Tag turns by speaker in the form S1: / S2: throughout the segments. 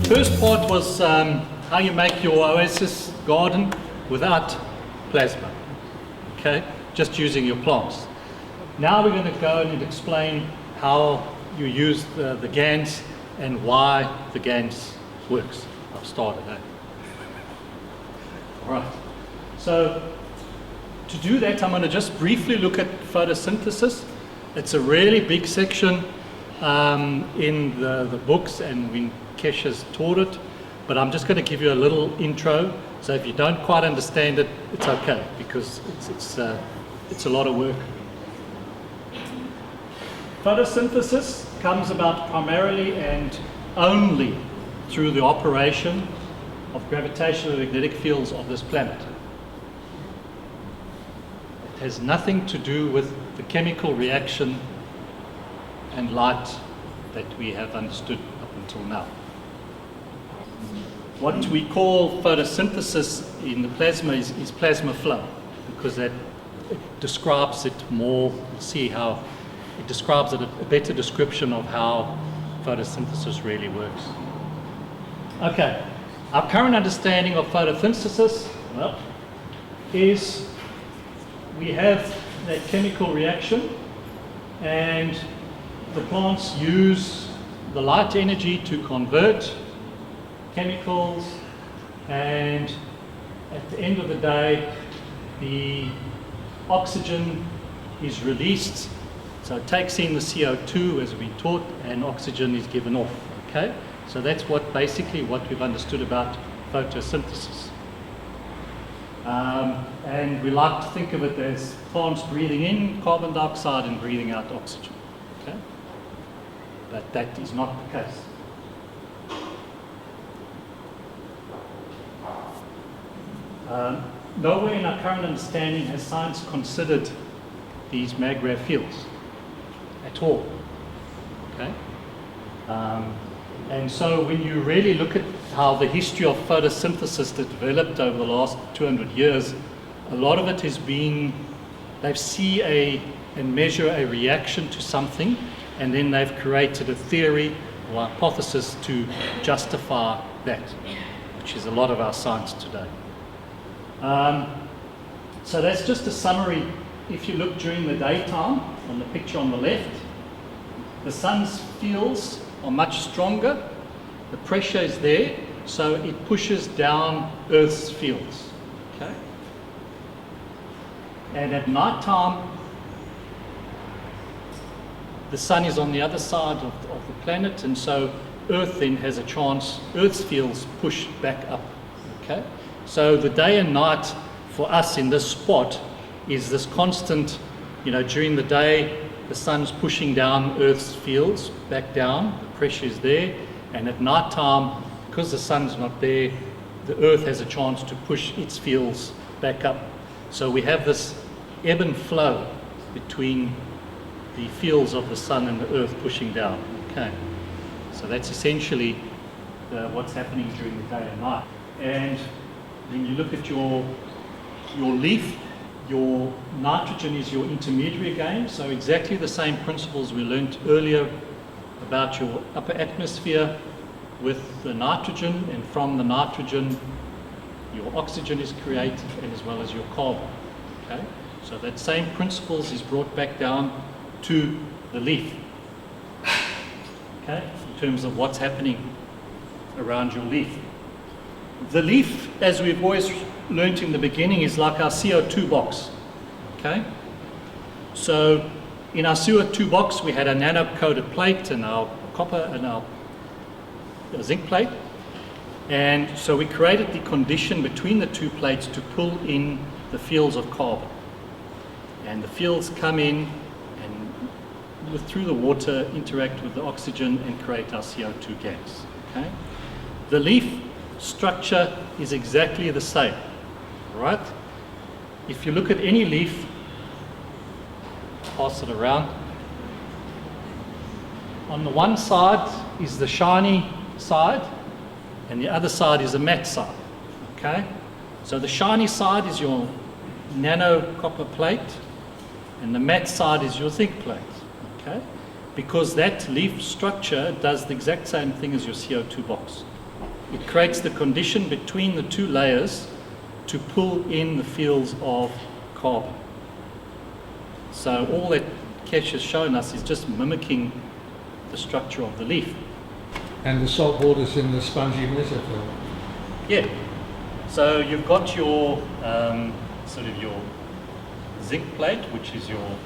S1: First part was how you make your oasis garden without plasma, okay? Just using your plants. Now we're going to go and explain how you use the GANS and why the GANS works. I've started, eh? All right. So to do that, I'm going to just briefly look at photosynthesis. It's a really big section in the books, and when Kesh has taught it, but I'm just going to give you a little intro. So if you don't quite understand it, it's okay, because it's a lot of work. Photosynthesis comes about primarily and only through the operation of gravitational magnetic fields of this planet. It has nothing to do with the chemical reaction and light that we have understood up until now. What we call photosynthesis in the plasma is plasma flow, because it describes it more. We'll see how it describes it, a better description of how photosynthesis really works. Okay, our current understanding of photosynthesis is we have that chemical reaction, and the plants use the light energy to convert chemicals, and at the end of the day the oxygen is released, so it takes in the CO2 as we taught, and oxygen is given off. Okay, so that's basically what we've understood about photosynthesis, and we like to think of it as plants breathing in carbon dioxide and breathing out oxygen. Okay, but that is not the case. Nowhere in our current understanding has science considered these mag-grav fields at all. Okay? And so when you really look at how the history of photosynthesis developed over the last 200 years, a lot of it has been, they see and measure a reaction to something, and then they've created a theory or hypothesis to justify that, which is a lot of our science today. So that's just a summary. If you look during the daytime, on the picture on the left, the sun's fields are much stronger, the pressure is there, so it pushes down Earth's fields. Okay? And at night time, the sun is on the other side of the planet, and so Earth then has a chance, Earth's fields push back up. Okay? So the day and night for us in this spot is this constant, during the day the sun's pushing down Earth's fields back down, the pressure is there, and at night time, because the sun's not there, the Earth has a chance to push its fields back up. So we have this ebb and flow between the fields of the sun and the Earth pushing down. Okay, so that's essentially what's happening during the day and night. And when you look at your leaf, your nitrogen is your intermediary again, so exactly the same principles we learned earlier about your upper atmosphere with the nitrogen, and from the nitrogen your oxygen is created, and as well as your carbon. Okay? So that same principles is brought back down to the leaf, okay, in terms of what's happening around your leaf. The leaf, as we've always learnt in the beginning, is like our CO2 box. Okay? So in our CO2 box we had a nano-coated plate and our copper and our zinc plate, and so we created the condition between the two plates to pull in the fields of carbon, and the fields come in and through the water interact with the oxygen and create our CO2 gas. Okay? The leaf structure is exactly the same, right? If you look at any leaf, pass it around. On the one side is the shiny side, and the other side is the matte side. Okay? So the shiny side is your nano copper plate, and the matte side is your zinc plate. Okay? Because that leaf structure does the exact same thing as your CO2 box. it creates the condition between the two layers to pull in the fields of carbon. So all that Kesh has shown us is just mimicking the structure of the leaf.
S2: And the salt water's in the spongy mesophyll.
S1: Yeah. So you've got your sort of your zinc plate, which is your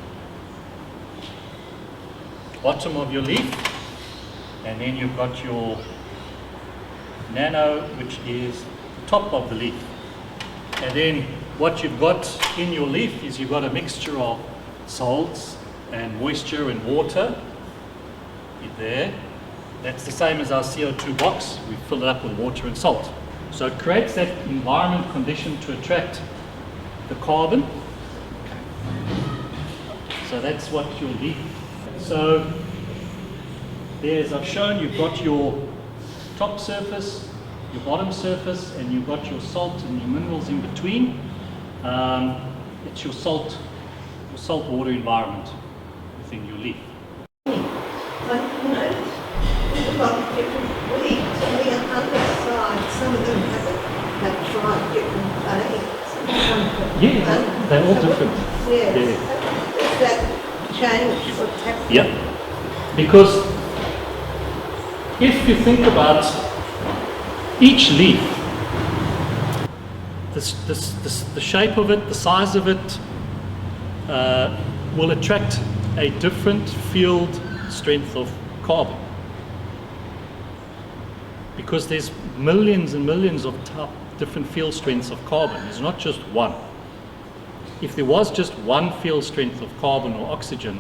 S1: bottom of your leaf, and then you've got your nano, which is the top of the leaf. And then what you've got in your leaf is you've got a mixture of salts and moisture and water there. That's the same as our CO2 box. We fill it up with water and salt. So it creates that environment condition to attract the carbon. So that's what your leaf. So there, as I've shown, you've got your top surface, your bottom surface, and you've got your salt and your minerals in between. It's your salt water environment within your leaf.
S3: A lot of different weeds on the underside. Some of them have tried different things.
S1: Yeah, they're all different.
S3: Yes. Yeah. Is that change what's happening?
S1: Yeah. Because if you think about each leaf, the shape of it, the size of it, will attract a different field strength of carbon. Because there's millions and millions of different field strengths of carbon. There's not just one. If there was just one field strength of carbon or oxygen,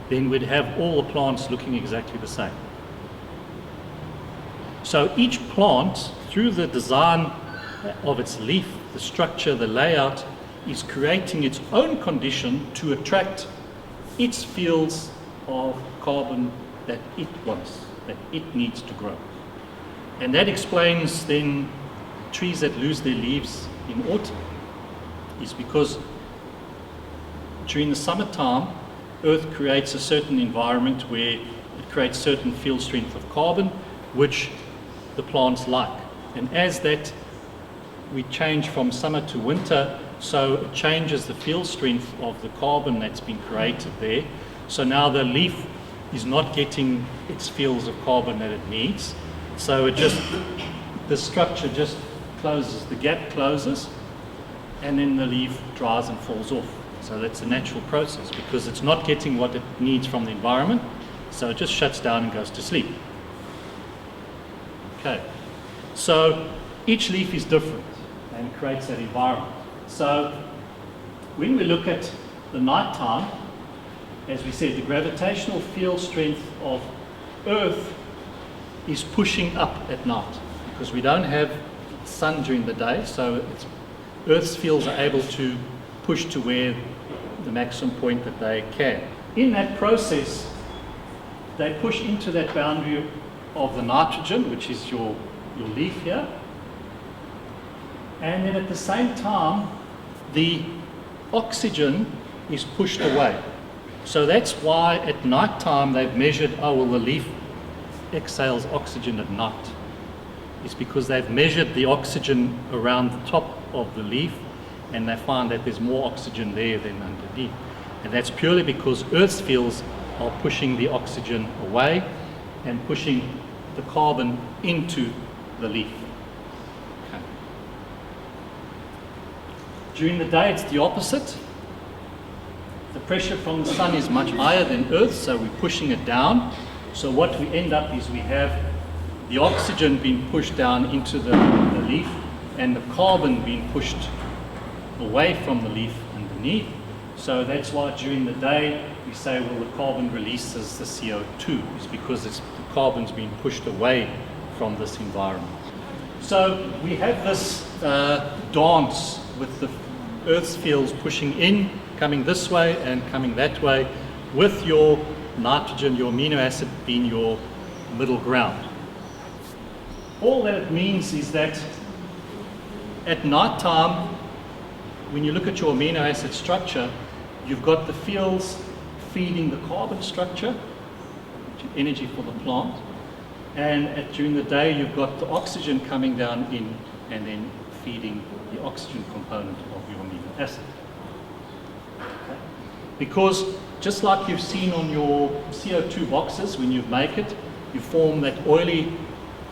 S1: then we'd have all the plants looking exactly the same. So each plant, through the design of its leaf, the structure, the layout, is creating its own condition to attract its fields of carbon that it wants, that it needs to grow. And that explains then trees that lose their leaves in autumn, is because during the summertime, Earth creates a certain environment where it creates certain field strength of carbon, which the plants like. And as that, we change from summer to winter, so it changes the field strength of the carbon that's been created there. So now the leaf is not getting its fields of carbon that it needs. So it just, the structure just closes, the gap closes, and then the leaf dries and falls off. So that's a natural process because it's not getting what it needs from the environment, so it just shuts down and goes to sleep. Okay, so each leaf is different and creates that environment. So when we look at the nighttime, as we said, the gravitational field strength of Earth is pushing up at night because we don't have sun during the day, so Earth's fields are able to push to where the maximum point that they can. In that process, they push into that boundary of the nitrogen, which is your leaf here, and then at the same time, the oxygen is pushed away. So that's why at night time they've measured, oh well, the leaf exhales oxygen at night. It's because they've measured the oxygen around the top of the leaf and they find that there's more oxygen there than underneath. And that's purely because Earth's fields are pushing the oxygen away and pushing the carbon into the leaf. Okay. During the day it's the opposite. The pressure from the sun is much higher than Earth, so we're pushing it down. So what we end up is we have the oxygen being pushed down into the leaf and the carbon being pushed away from the leaf underneath. So that's why during the day we say, well, the carbon releases the CO2, is because the carbon's being pushed away from this environment. So we have this dance with the Earth's fields pushing in, coming this way and coming that way, with your nitrogen, your amino acid being your middle ground. All that it means is that at night time, when you look at your amino acid structure, you've got the fields feeding the carbon structure, energy for the plant, and during the day you've got the oxygen coming down in and then feeding the oxygen component of your amino acid. Okay. Because just like you've seen on your CO2 boxes, when you make it, you form that oily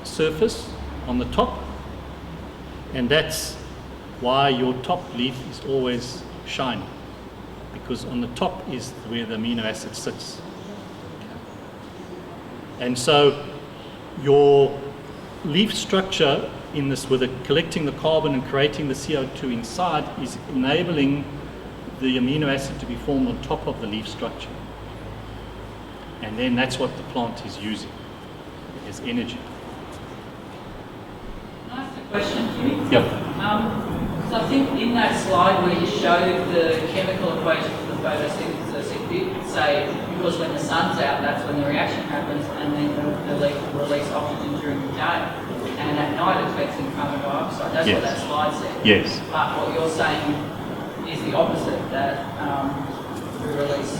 S1: surface on the top, and that's why your top leaf is always shiny, because on the top is where the amino acid sits. And so your leaf structure in this, with it collecting the carbon and creating the CO2 inside, is enabling the amino acid to be formed on top of the leaf structure. And then that's what the plant is using as energy.
S4: Can I ask a question to you?
S1: Yep.
S4: So I think in that slide where you showed the chemical equation for the photosynthesis, it did say because when the sun's out, that's when the reaction happens, and then the leaf will release oxygen during the day. And at night it's fixing carbon dioxide. That's what that slide said.
S1: Yes.
S4: But what you're saying is the opposite, that we release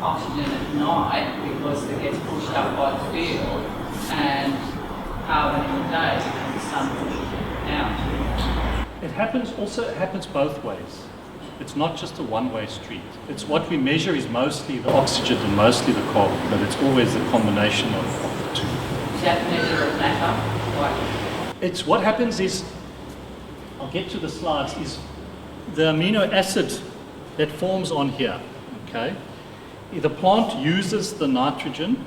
S4: oxygen at night because it gets pushed up by the field, and carbon in the day because the sun pushes it out.
S1: It happens both ways. It's not just a one-way street. It's what we measure is mostly the oxygen and mostly the carbon, but it's always a combination of the two.
S4: Is that measure of matter?
S1: It's what happens is, I'll get to the slides, is the amino acid that forms on here, okay? The plant uses the nitrogen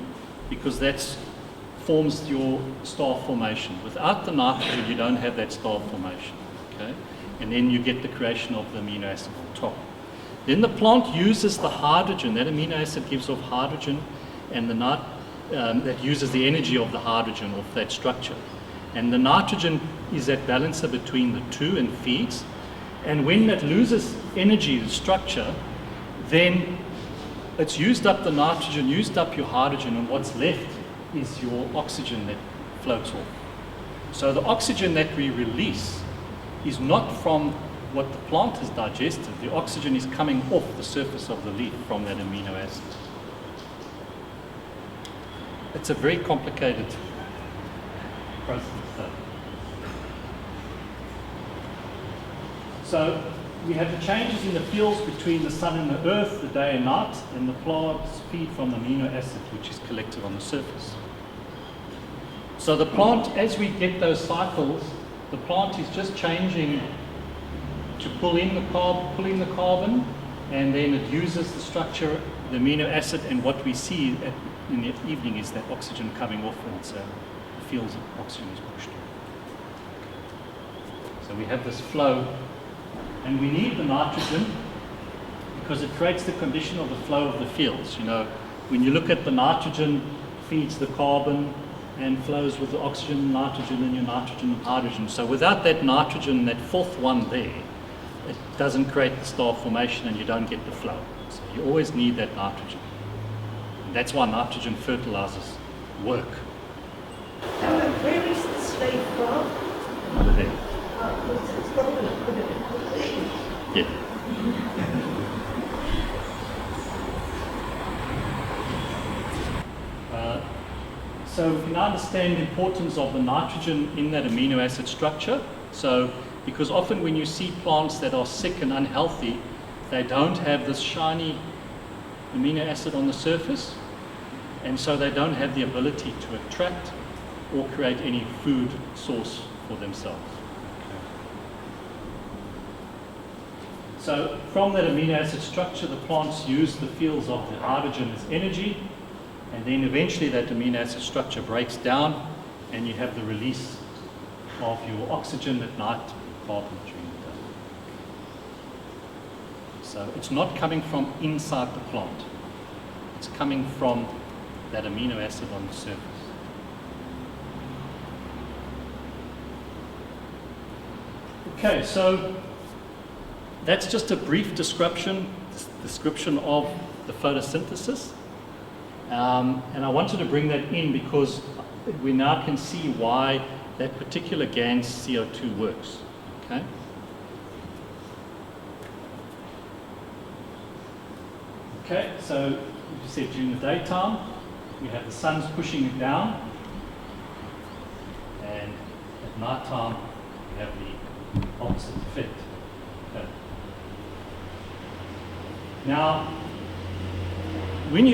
S1: because that forms your star formation. Without the nitrogen, you don't have that star formation, okay? And then you get the creation of the amino acid on top. Then the plant uses the hydrogen. That amino acid gives off hydrogen, and that uses the energy of the hydrogen of that structure. And the nitrogen is that balancer between the two and feeds. And when that loses energy, the structure, then it's used up the nitrogen, used up your hydrogen, and what's left is your oxygen that floats off. So the oxygen that we release is not from what the plant has digested. The oxygen is coming off the surface of the leaf from that amino acid. It's a very complicated process. So we have the changes in the fields between the sun and the earth, the day and night, and the plants feed from the amino acid which is collected on the surface. So the plant, as we get those cycles, the plant is just changing to pull in the carbon, and then it uses the structure, the amino acid, and what we see in the evening is that oxygen coming off, and so the fields of oxygen is pushed. So we have this flow, and we need the nitrogen because it creates the condition of the flow of the fields. You know, when you look at the nitrogen feeds the carbon and flows with the oxygen and nitrogen, and your nitrogen and hydrogen. So without that nitrogen, that fourth one there, it doesn't create the star formation and you don't get the flow. So you always need that nitrogen. And that's why nitrogen fertilizers work.
S3: Where is this leaf from?
S1: Over there.
S3: It's got a leaf.
S1: Yeah. So we can understand the importance of the nitrogen in that amino acid structure. So, because often when you see plants that are sick and unhealthy, they don't have this shiny amino acid on the surface, and so they don't have the ability to attract or create any food source for themselves. So from that amino acid structure, the plants use the fields of the hydrogen as energy, and then eventually that amino acid structure breaks down and you have the release of your oxygen at night, carbon during the day. So it's not coming from inside the plant. It's coming from that amino acid on the surface. Okay, so that's just a brief description of the photosynthesis. And I wanted to bring that in because we now can see why that particular GANS CO2 works. Okay? Okay, so you said during the daytime, we have the sun's pushing it down, and at night time you have the opposite effect. Okay. Now, when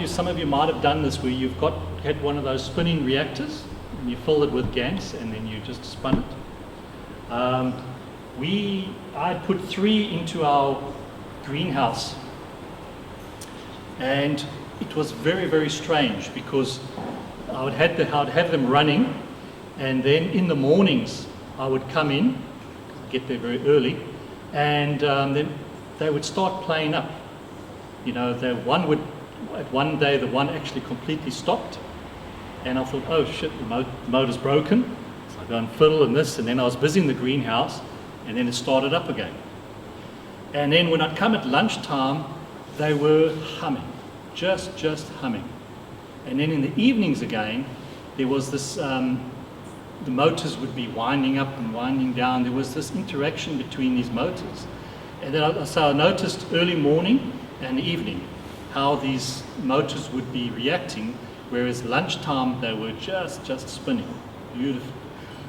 S1: some of you might have done this where you've had one of those spinning reactors and you filled it with GANS and then you just spun it. I put 3 into our greenhouse, and it was very, very strange because I would have them running, and then in the mornings I would come in, get there very early, and then they would start playing up. You know, at one day the one actually completely stopped, and I thought, oh shit, the motor's broken. So I go and fiddle and this, and then I was busy in the greenhouse, and then it started up again. And then when I'd come at lunchtime, they were humming, just humming. And then in the evenings again, there was this, the motors would be winding up and winding down. There was this interaction between these motors. And then so I noticed early morning and evening how these motors would be reacting, whereas lunchtime they were just spinning. Beautiful.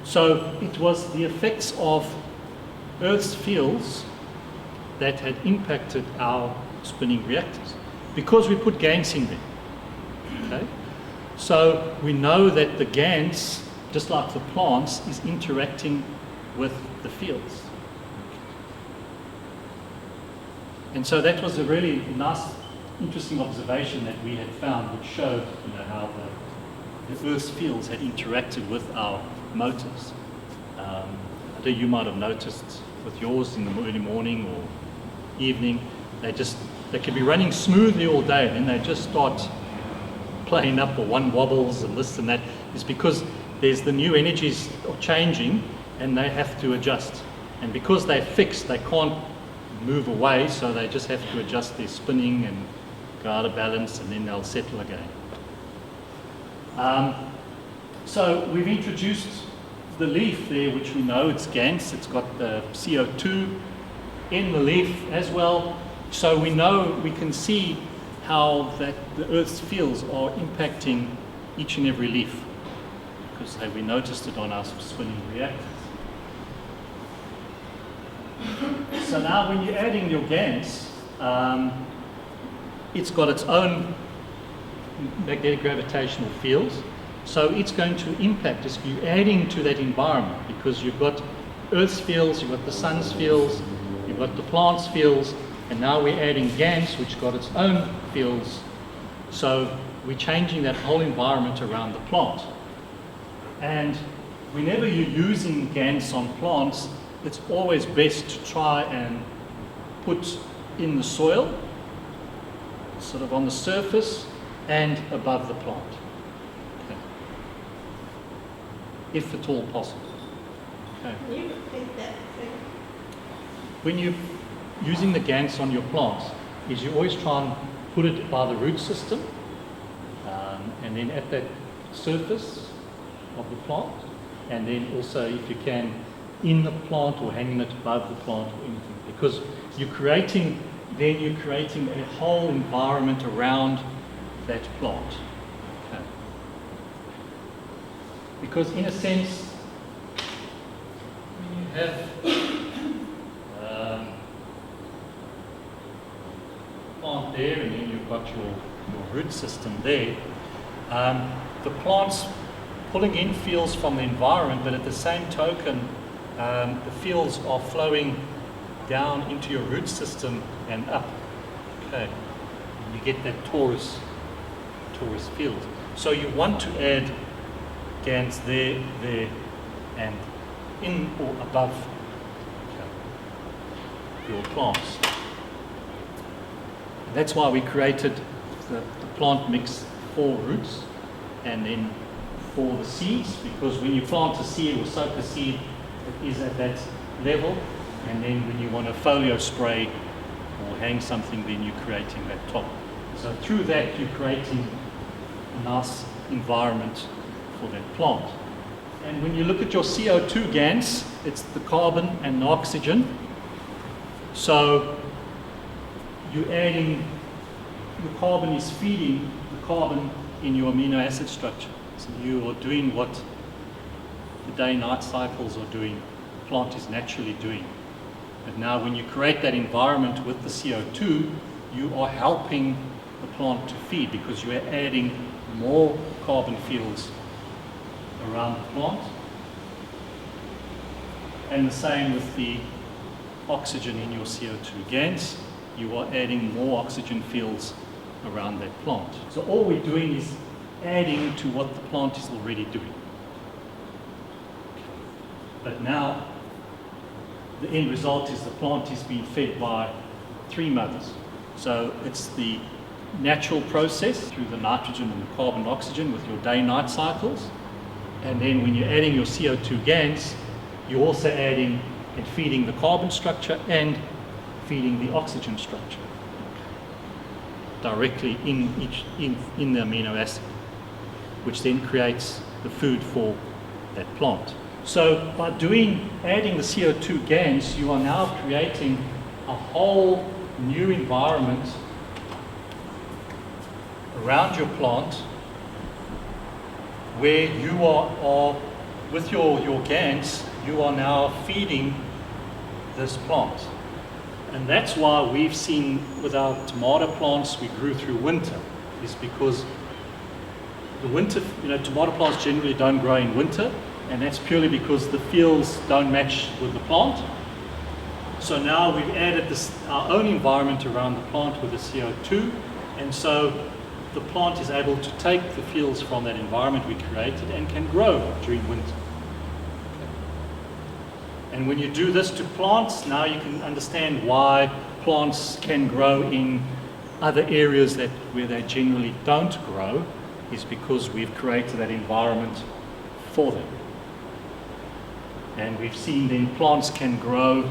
S1: So it was the effects of Earth's fields that had impacted our spinning reactors because we put GANS in there. Okay? So we know that the GANS, just like the plants, is interacting with the fields. And so that was a really nice, interesting observation that we had found, which showed, how the Earth's fields had interacted with our motors. I think you might have noticed with yours in the early morning or evening, they could be running smoothly all day, and then they just start playing up, or one wobbles and this and that. It's because there's the new energies are changing, and they have to adjust. And because they're fixed, they can't move away, so they just have to adjust their spinning and go out of balance, and then they'll settle again. So we've introduced the leaf there, which we know it's GANS. It's got the CO2 in the leaf as well. So we know, we can see how that the Earth's fields are impacting each and every leaf, because we noticed it on our spinning reactors. So now when you're adding your GANS, it's got its own magnetic gravitational fields. So it's going to impact as you're adding to that environment, because you've got Earth's fields, you've got the sun's fields, you've got the plant's fields, and now we're adding GANS, which got its own fields. So we're changing that whole environment around the plant. And whenever you're using GANS on plants, it's always best to try and put in the soil, sort of on the surface and above the plant. Okay. If at all possible. Okay.
S3: Can you repeat that thing?
S1: When you're using the GANS on your plants, is you always try and put it by the root system, and then at that surface of the plant, and then also, if you can, in the plant or hanging it above the plant or anything, because you're creating a whole environment around that plant. Okay. Because in a sense, when you have plant there, and then you've got your root system there, the plant's pulling in fields from the environment, but at the same token, the fields are flowing down into your root system and up. Okay, and you get that torus field. So you want to add GANS there, and in or above your plants. And that's why we created the plant mix for roots, and then for the seeds, because when you plant a seed or soak a seed, it is at that level, and then when you want to folio spray or hang something, then you're creating that top. So through that, you're creating a nice environment for that plant. And when you look at your CO2 GANS, it's the carbon and the oxygen. So you're adding, the carbon is feeding the carbon in your amino acid structure. So you are doing what the day-night cycles are doing, the plant is naturally doing. But now when you create that environment with the CO2, you are helping the plant to feed because you are adding more carbon fields around the plant. And the same with the oxygen in your CO2 GANS. You are adding more oxygen fields around that plant. So all we're doing is adding to what the plant is already doing. But now the end result is the plant is being fed by 3 mothers. So it's the natural process through the nitrogen and the carbon and oxygen with your day-night cycles. And then when you're adding your CO2 GANS, you're also adding and feeding the carbon structure and feeding the oxygen structure directly in the amino acid, which then creates the food for that plant. So by adding the CO2 GANS, you are now creating a whole new environment around your plant where you are with your GANS, you are now feeding this plant. And that's why we've seen with our tomato plants we grew through winter, is because the winter, tomato plants generally don't grow in winter, and that's purely because the fields don't match with the plant. So now we've added our own environment around the plant with the CO2, and so the plant is able to take the fields from that environment we created and can grow during winter. And when you do this to plants, now you can understand why plants can grow in other areas where they generally don't grow, is because we've created that environment for them. And we've seen then plants can grow,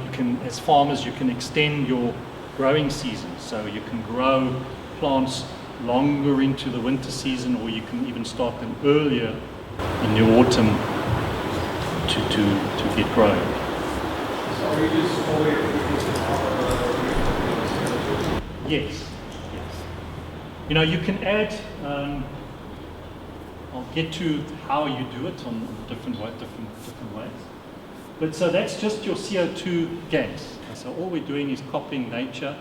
S1: as farmers, you can extend your growing season. So you can grow plants longer into the winter season, or you can even start them earlier in the autumn to get growing.
S2: So are you just always
S1: Yes. You can add, I'll get to how you do it on different ways. But so that's just your CO2 GANS. So all we're doing is copying nature.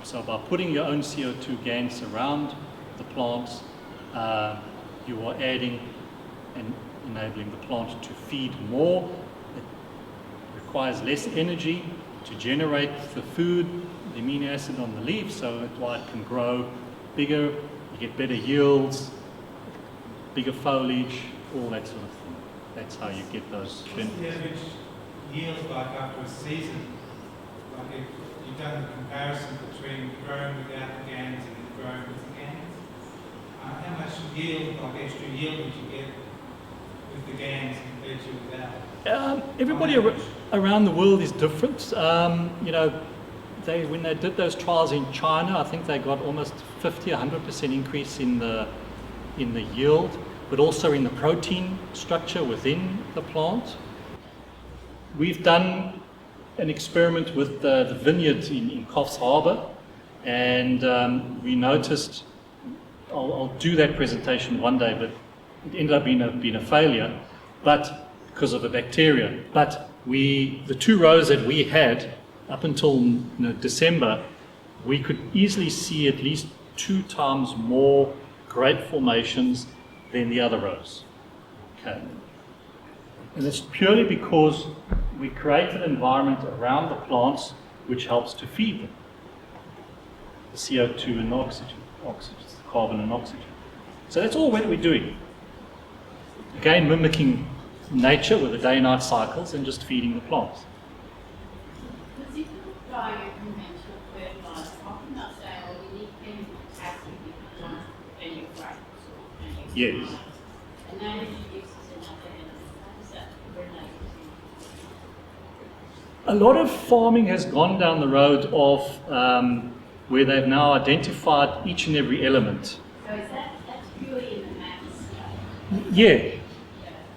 S1: So by putting your own CO2 GANS around the plants, you are adding and enabling the plant to feed more. It requires less energy to generate the food, the amino acid on the leaf, so it can grow bigger, you get better yields, bigger foliage, all that sort of thing. That's how you get those benefits.
S5: What's the average yield like after a season? Like if you've done the comparison between growing without the GANS and growing with the GANS, how much yield, like extra yield, would you get with the GANS compared to without?
S1: Everybody around the world is different. When they did those trials in China, I think they got almost 100% increase in the yield, but also in the protein structure within the plant. We've done an experiment with the vineyard in Coffs Harbour, and we noticed, I'll do that presentation one day, but it ended up being a failure, but because of the bacteria. But the 2 rows that we had up until December, we could easily see at least 2 times more grape formations than the other rows. Okay. And it's purely because we created an environment around the plants which helps to feed them. The CO2 and the oxygen, the carbon and oxygen. So that's all what we're doing. Again, mimicking nature with the day-night cycles and just feeding the plants.
S6: Because if you apply your conventional fertilizer, often they'll say, oh, you need chemical potassium if you want to and your grapes or
S1: Yes.
S6: and that introduces another element. How does that relate to?
S1: A lot of farming has gone down the road of where they've now identified each and every element.
S6: So is that's purely in the maths?
S1: Yeah.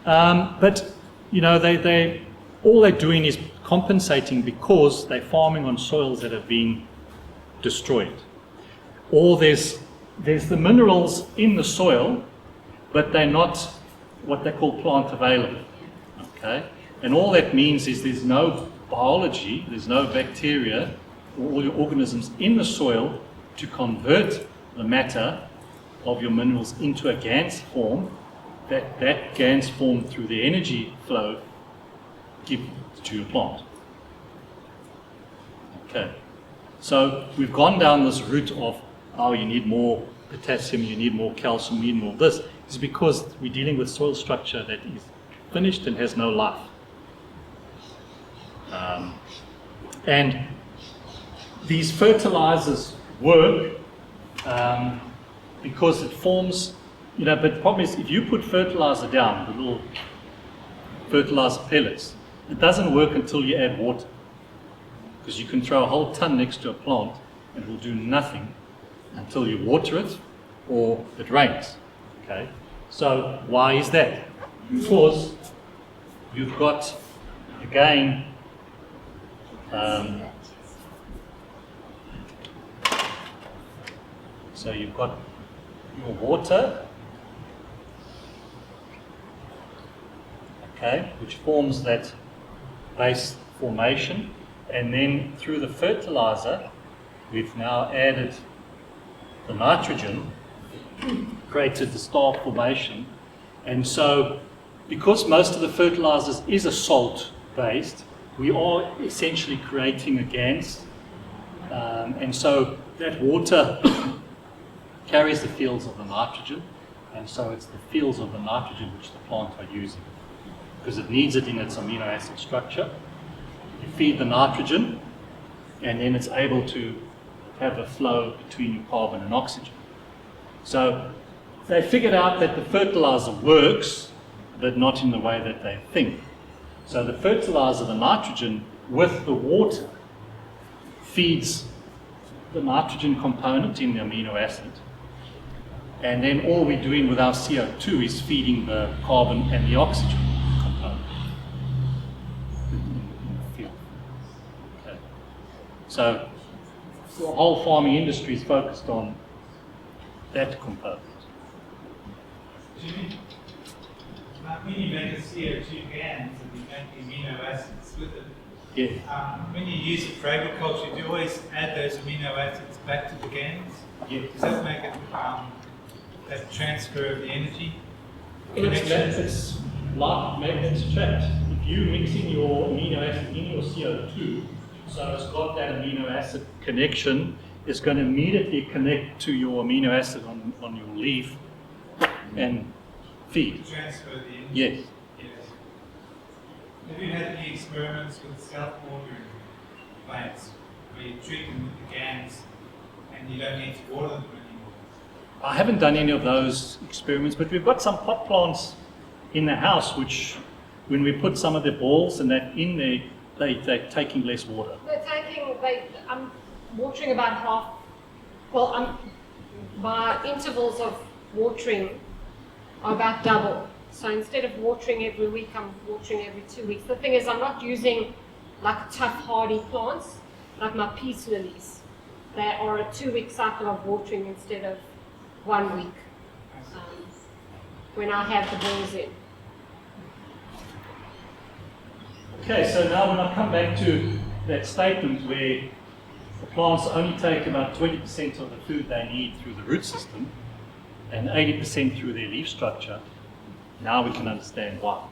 S1: But they all they're doing is compensating because they're farming on soils that have been destroyed. Or there's the minerals in the soil, but they're not what they call plant available. Okay? And all that means is there's no biology, there's no bacteria or organisms in the soil to convert the matter of your minerals into a GANS form, that GANS form through the energy flow give to your plant. Okay, so we've gone down this route of, oh, you need more potassium, you need more calcium, you need more of this. It's because we're dealing with soil structure that is finished and has no life. And these fertilizers work because it forms, but the problem is if you put fertilizer down, the little fertilizer pellets, it doesn't work until you add water. Because you can throw a whole ton next to a plant and it will do nothing until you water it or it rains. Okay? So why is that? Because you've got, again, so you've got your water, okay, which forms that base formation, and then through the fertilizer, we've now added the nitrogen, created the star formation, and so because most of the fertilizers is a salt based, we are essentially creating a GANS, and so that water carries the fields of the nitrogen, and so it's the fields of the nitrogen which the plant are using, because it needs it in its amino acid structure. You feed the nitrogen, and then it's able to have a flow between carbon and oxygen. So they figured out that the fertilizer works, but not in the way that they think. So the fertilizer, the nitrogen, with the water, feeds the nitrogen component in the amino acid. And then all we're doing with our CO2 is feeding the carbon and the oxygen component in the field. Okay. So the whole farming industry is focused on that component.
S5: Jimmy, when you make a CO2 GANS and you make amino acids with it,
S1: Yeah.
S5: when you use it for agriculture, do you always add those amino acids back to the GANS?
S1: Yeah.
S5: Does that make it that transfer of the energy?
S1: It's like magnets attract. If you mix in your amino acid in your CO2, so it's got that amino acid connection, it's going to immediately connect to your amino acid on your leaf and feed.
S5: Transfer the energy?
S1: Yes.
S5: Yes. Have you had any experiments with self-watering plants where you treat them with the GANS and you don't need to water them anymore?
S1: I haven't done any of those experiments, but we've got some pot plants in the house which, when we put some of the balls and that in there, they're taking less water.
S7: I'm watering about half, my intervals of watering are about double. So instead of watering every week, I'm watering every 2 weeks. The thing is, I'm not using like tough, hardy plants, like my peace lilies. They are a 2-week cycle of watering instead of 1 week, when I have the balls in.
S1: Okay, so now when I come back to that statement where the plants only take about 20% of the food they need through the root system and 80% through their leaf structure, now we can understand why.